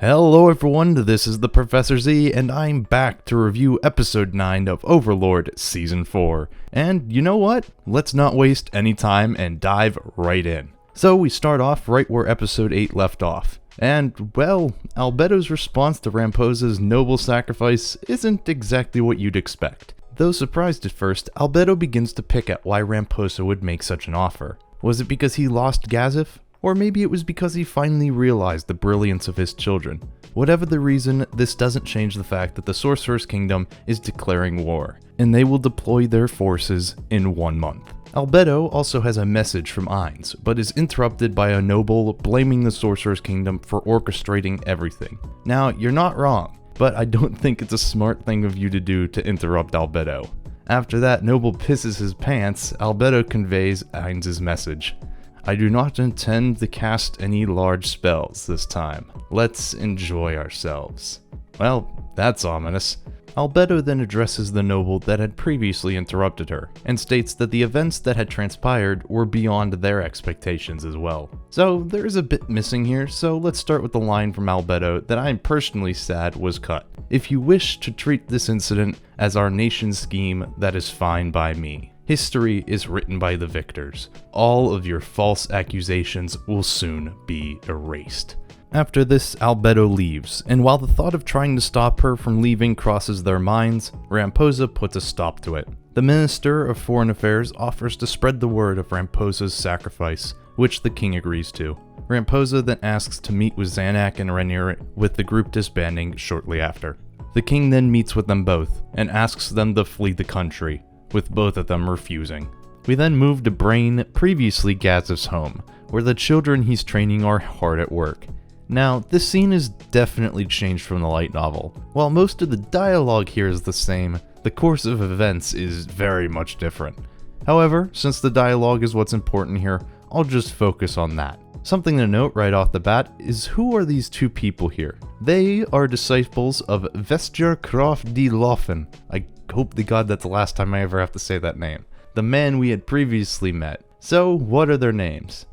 Hello everyone, this is the Professor Z, and I'm back to review episode 9 of Overlord Season 4. And you know what? Let's not waste any time and dive right in. So we start off right where episode 8 left off. And, well, Albedo's response to Ramposa's noble sacrifice isn't exactly what you'd expect. Though surprised at first, Albedo begins to pick at why Ramposa would make such an offer. Was it because he lost Gazif? Or maybe it was because he finally realized the brilliance of his children. Whatever the reason, this doesn't change the fact that the Sorcerer's Kingdom is declaring war, and they will deploy their forces in 1 month. Albedo also has a message from Ainz, but is interrupted by a noble blaming the Sorcerer's Kingdom for orchestrating everything. Now, you're not wrong, but I don't think it's a smart thing of you to do to interrupt Albedo. After that noble pisses his pants, Albedo conveys Ainz's message. I do not intend to cast any large spells this time. Let's enjoy ourselves. Well, that's ominous. Albedo then addresses the noble that had previously interrupted her, and states that the events that had transpired were beyond their expectations as well. So there is a bit missing here, so let's start with the line from Albedo that I'm personally sad was cut. If you wish to treat this incident as our nation's scheme, that is fine by me. History is written by the victors. All of your false accusations will soon be erased. After this, Albedo leaves, and while the thought of trying to stop her from leaving crosses their minds, Ramposa puts a stop to it. The Minister of Foreign Affairs offers to spread the word of Ramposa's sacrifice, which the king agrees to. Ramposa then asks to meet with Zanak and Renier, with the group disbanding shortly after. The king then meets with them both, and asks them to flee the country, with both of them refusing. We then move to Brain, previously Gazif's home, where the children he's training are hard at work. Now, this scene is definitely changed from the light novel. While most of the dialogue here is the same, the course of events is very much different. However, since the dialogue is what's important here, I'll just focus on that. Something to note right off the bat is who are these two people here? They are disciples of Vestjer Croft de Loffen. I hope to God that's the last time I ever have to say that name. The man we had previously met. So, what are their names?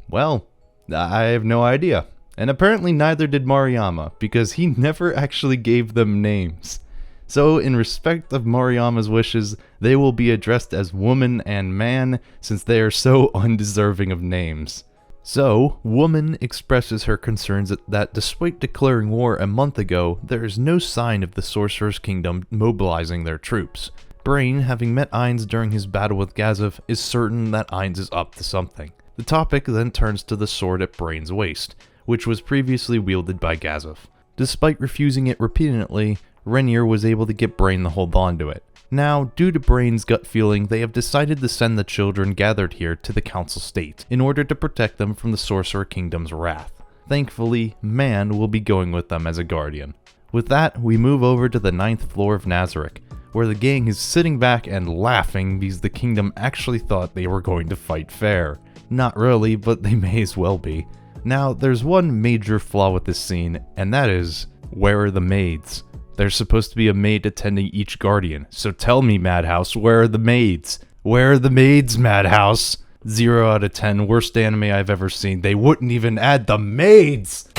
Well, I have no idea. And apparently neither did Mariyama, because he never actually gave them names. So, in respect of Mariyama's wishes, they will be addressed as woman and man, since they are so undeserving of names. So, Woman expresses her concerns that despite declaring war a month ago, there is no sign of the Sorcerer's Kingdom mobilizing their troops. Brain, having met Ainz during his battle with Gazif, is certain that Ainz is up to something. The topic then turns to the sword at Brain's waist, which was previously wielded by Gazif. Despite refusing it repeatedly, Renier was able to get Brain to hold on to it. Now, due to Brain's gut feeling, they have decided to send the children gathered here to the Council State, in order to protect them from the Sorcerer Kingdom's wrath. Thankfully, Man will be going with them as a guardian. With that, we move over to the 9th floor of Nazarick, where the gang is sitting back and laughing because the kingdom actually thought they were going to fight fair. Not really, but they may as well be. Now, there's one major flaw with this scene, and that is, where are the maids? There's supposed to be a maid attending each guardian, so tell me, Madhouse, where are the maids? Where are the maids, Madhouse? 0 out of 10, worst anime I've ever seen. They wouldn't even add the maids!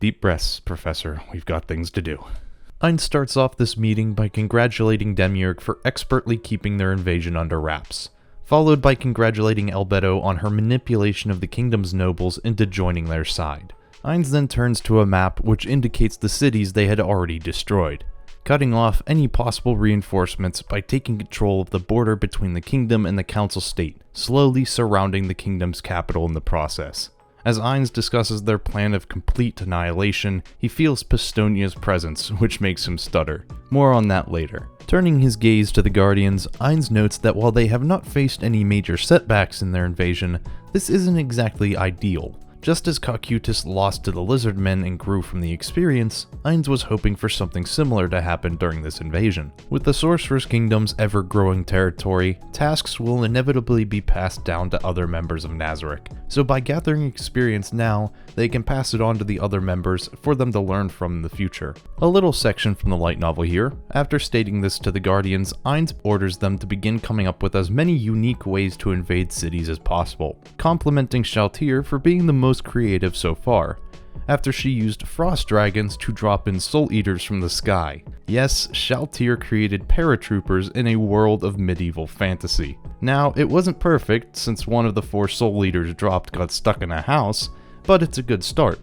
Deep breaths, Professor. We've got things to do. Ainz starts off this meeting by congratulating Demiurge for expertly keeping their invasion under wraps, followed by congratulating Albedo on her manipulation of the kingdom's nobles into joining their side. Ainz then turns to a map which indicates the cities they had already destroyed, cutting off any possible reinforcements by taking control of the border between the kingdom and the council state, slowly surrounding the kingdom's capital in the process. As Ainz discusses their plan of complete annihilation, he feels Pistonia's presence, which makes him stutter. More on that later. Turning his gaze to the Guardians, Ainz notes that while they have not faced any major setbacks in their invasion, this isn't exactly ideal. Just as Cocytus lost to the Lizardmen and grew from the experience, Ainz was hoping for something similar to happen during this invasion. With the Sorcerer's Kingdom's ever-growing territory, tasks will inevitably be passed down to other members of Nazarick, so by gathering experience now, they can pass it on to the other members for them to learn from in the future. A little section from the light novel here. After stating this to the Guardians, Ainz orders them to begin coming up with as many unique ways to invade cities as possible, complimenting Shaltir for being the most creative so far, after she used frost dragons to drop in soul eaters from the sky. Yes, Shaltir created paratroopers in a world of medieval fantasy. Now, it wasn't perfect since one of the 4 soul eaters dropped got stuck in a house, but it's a good start.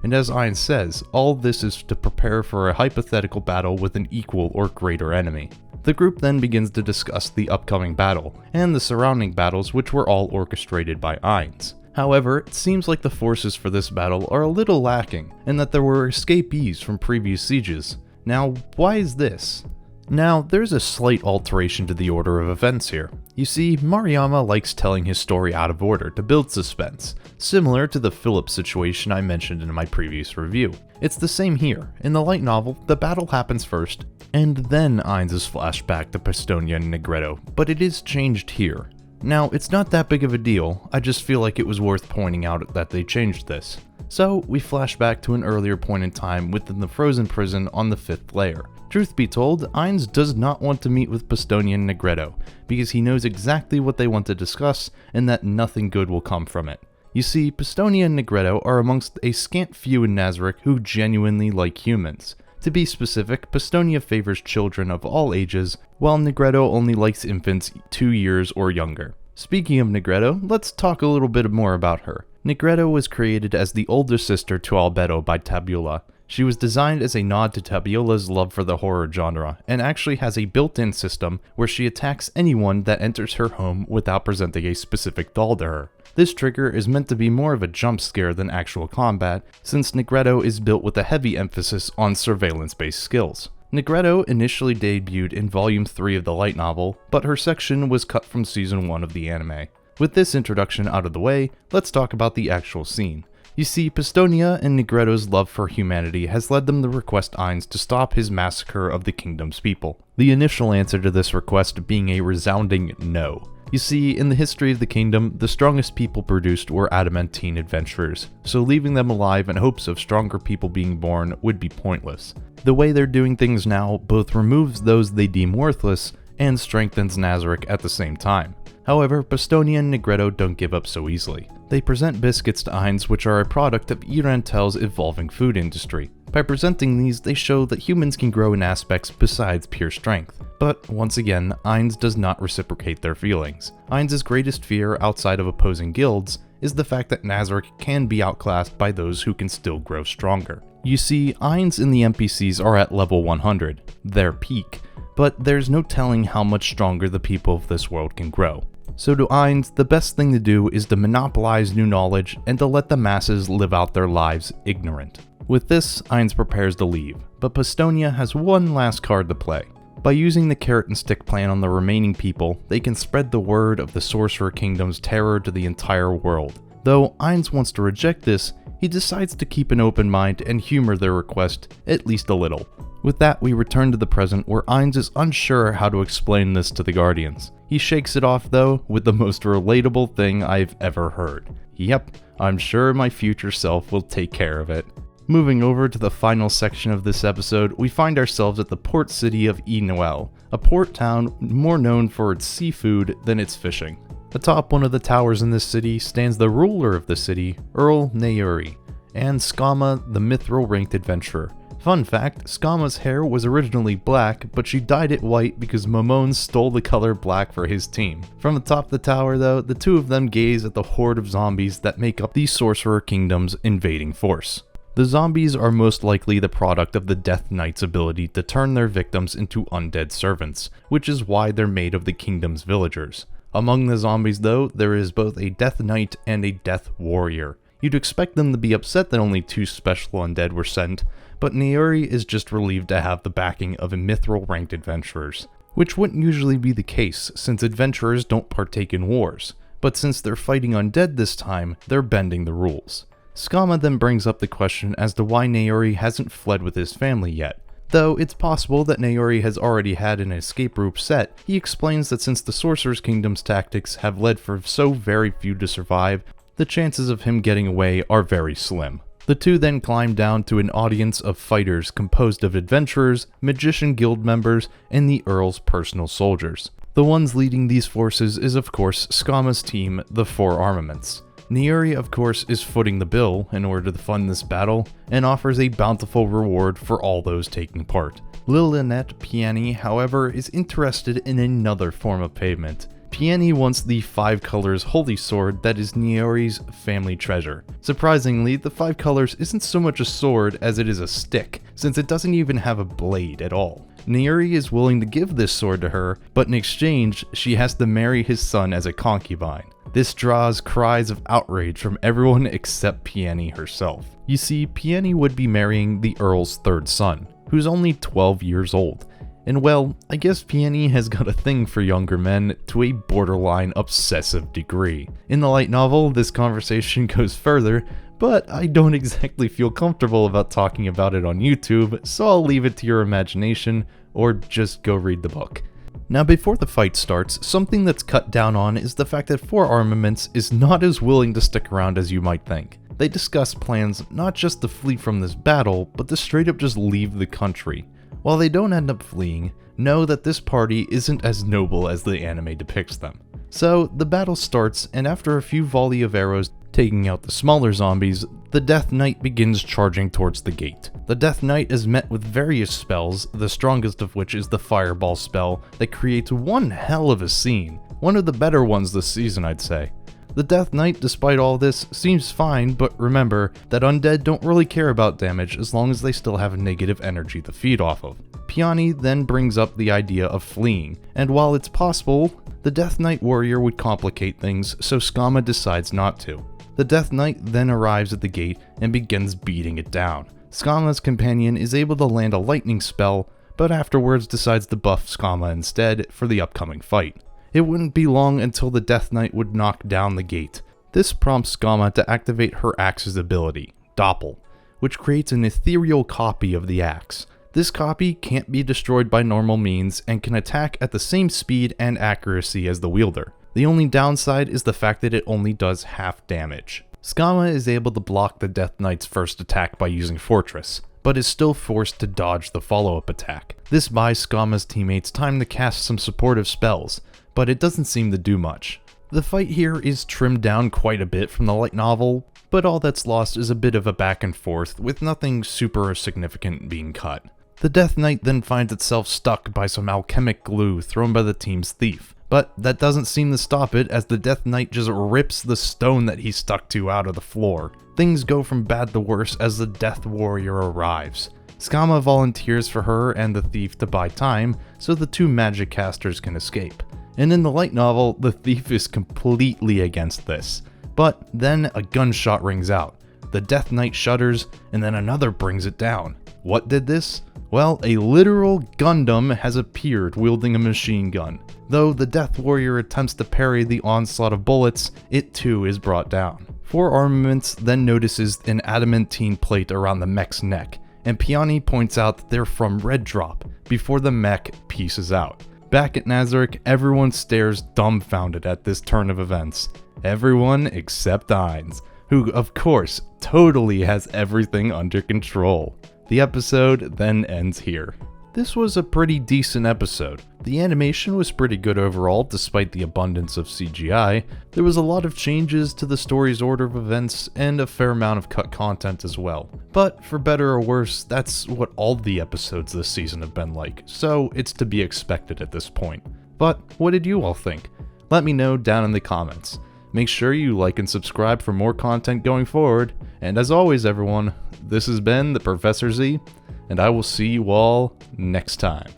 And as Ainz says, all this is to prepare for a hypothetical battle with an equal or greater enemy. The group then begins to discuss the upcoming battle, and the surrounding battles which were all orchestrated by Ainz. However, it seems like the forces for this battle are a little lacking, and that there were escapees from previous sieges. Now, why is this? Now, there's a slight alteration to the order of events here. You see, Mariyama likes telling his story out of order to build suspense, similar to the Philip situation I mentioned in my previous review. It's the same here. In the light novel, the battle happens first, and then Ainz is flashed back to Pistonia and Negretto, but it is changed here. Now, it's not that big of a deal, I just feel like it was worth pointing out that they changed this. So, we flash back to an earlier point in time within the frozen prison on the 5th layer. Truth be told, Ainz does not want to meet with Pistonia and Negretto, because he knows exactly what they want to discuss, and that nothing good will come from it. You see, Pistonia and Negretto are amongst a scant few in Nazarick who genuinely like humans. To be specific, Pistonia favors children of all ages, while Negretto only likes infants 2 years or younger. Speaking of Negretto, let's talk a little bit more about her. Negretto was created as the older sister to Albedo by Tabula. She was designed as a nod to Tabula's love for the horror genre, and actually has a built-in system where she attacks anyone that enters her home without presenting a specific doll to her. This trigger is meant to be more of a jump scare than actual combat, since Negretto is built with a heavy emphasis on surveillance-based skills. Negretto initially debuted in Volume 3 of the light novel, but her section was cut from Season 1 of the anime. With this introduction out of the way, let's talk about the actual scene. You see, Pistonia and Negretto's love for humanity has led them to request Ainz to stop his massacre of the kingdom's people. The initial answer to this request being a resounding no. You see, in the history of the kingdom, the strongest people produced were adamantine adventurers, so leaving them alive in hopes of stronger people being born would be pointless. The way they're doing things now both removes those they deem worthless and strengthens Nazarick at the same time. However, Pistonia and Negretto don't give up so easily. They present biscuits to Ainz, which are a product of Irantel's evolving food industry. By presenting these, they show that humans can grow in aspects besides pure strength. But once again, Ainz does not reciprocate their feelings. Ainz's greatest fear outside of opposing guilds is the fact that Nazarick can be outclassed by those who can still grow stronger. You see, Ainz and the NPCs are at level 100, their peak, but there's no telling how much stronger the people of this world can grow. So to Ainz, the best thing to do is to monopolize new knowledge and to let the masses live out their lives ignorant. With this, Ainz prepares to leave, but Pistonia has one last card to play. By using the carrot and stick plan on the remaining people, they can spread the word of the Sorcerer Kingdom's terror to the entire world. Though Ainz wants to reject this, he decides to keep an open mind and humor their request at least a little. With that, we return to the present where Ainz is unsure how to explain this to the Guardians. He shakes it off though with the most relatable thing I've ever heard. Yep, I'm sure my future self will take care of it. Moving over to the final section of this episode, we find ourselves at the port city of Enoel, a port town more known for its seafood than its fishing. Atop one of the towers in this city stands the ruler of the city, Earl Nauri, and Skama, the mithril-ranked adventurer. Fun fact, Skama's hair was originally black, but she dyed it white because Momone stole the color black for his team. From atop the tower though, the two of them gaze at the horde of zombies that make up the Sorcerer Kingdom's invading force. The zombies are most likely the product of the Death Knight's ability to turn their victims into undead servants, which is why they're made of the kingdom's villagers. Among the zombies though, there is both a Death Knight and a Death Warrior. You'd expect them to be upset that only 2 special undead were sent, but Nauri is just relieved to have the backing of a mithril-ranked adventurers, which wouldn't usually be the case since adventurers don't partake in wars, but since they're fighting undead this time, they're bending the rules. Skama then brings up the question as to why Naori hasn't fled with his family yet. Though it's possible that Naori has already had an escape route set, he explains that since the Sorcerer's Kingdom's tactics have led for so very few to survive, the chances of him getting away are very slim. The two then climb down to an audience of fighters composed of adventurers, magician guild members, and the Earl's personal soldiers. The ones leading these forces is of course Skama's team, the Four Armaments. Naori of course is footing the bill in order to fund this battle, and offers a bountiful reward for all those taking part. Lilynette Piani, however, is interested in another form of payment. Piani wants the 5 colors holy sword that is Naori's family treasure. Surprisingly, the 5 colors isn't so much a sword as it is a stick, since it doesn't even have a blade at all. Naori is willing to give this sword to her, but in exchange, she has to marry his son as a concubine. This draws cries of outrage from everyone except Piani herself. You see, Piani would be marrying the Earl's 3rd son, who's only 12 years old. And well, I guess Piani has got a thing for younger men to a borderline obsessive degree. In the light novel, this conversation goes further, but I don't exactly feel comfortable about talking about it on YouTube, so I'll leave it to your imagination, or just go read the book. Now before the fight starts, something that's cut down on is the fact that Four Armaments is not as willing to stick around as you might think. They discuss plans not just to flee from this battle, but to straight up just leave the country. While they don't end up fleeing, know that this party isn't as noble as the anime depicts them. So the battle starts, and after a few volley of arrows taking out the smaller zombies, the Death Knight begins charging towards the gate. The Death Knight is met with various spells, the strongest of which is the Fireball spell that creates one hell of a scene. One of the better ones this season, I'd say. The Death Knight, despite all this, seems fine, but remember that undead don't really care about damage as long as they still have negative energy to feed off of. Piani then brings up the idea of fleeing, and while it's possible, the Death Knight warrior would complicate things, so Skama decides not to. The Death Knight then arrives at the gate and begins beating it down. Skama's companion is able to land a lightning spell, but afterwards decides to buff Skama instead for the upcoming fight. It wouldn't be long until the Death Knight would knock down the gate. This prompts Skama to activate her axe's ability, Doppel, which creates an ethereal copy of the axe. This copy can't be destroyed by normal means and can attack at the same speed and accuracy as the wielder. The only downside is the fact that it only does half damage. Skama is able to block the Death Knight's first attack by using Fortress, but is still forced to dodge the follow-up attack. This buys Skama's teammates time to cast some supportive spells, but it doesn't seem to do much. The fight here is trimmed down quite a bit from the light novel, but all that's lost is a bit of a back and forth with nothing super significant being cut. The Death Knight then finds itself stuck by some alchemic glue thrown by the team's thief, but that doesn't seem to stop it as the Death Knight just rips the stone that he's stuck to out of the floor. Things go from bad to worse as the Death Warrior arrives. Skama volunteers for her and the thief to buy time so the two magic casters can escape. And in the light novel, the thief is completely against this. But then a gunshot rings out. The Death Knight shudders, and then another brings it down. What did this? Well, a literal Gundam has appeared wielding a machine gun. Though the Death Warrior attempts to parry the onslaught of bullets, it too is brought down. Four Armaments then notices an adamantine plate around the mech's neck, and Piani points out that they're from Red Drop, before the mech pieces out. Back at Nazarick, everyone stares dumbfounded at this turn of events. Everyone except Ainz, who of course totally has everything under control. The episode then ends here. This was a pretty decent episode. The animation was pretty good overall despite the abundance of CGI. There was a lot of changes to the story's order of events and a fair amount of cut content as well. But for better or worse, that's what all the episodes this season have been like, so it's to be expected at this point. But what did you all think? Let me know down in the comments. Make sure you like and subscribe for more content going forward, and as always everyone, this has been the Professor Z, and I will see you all next time.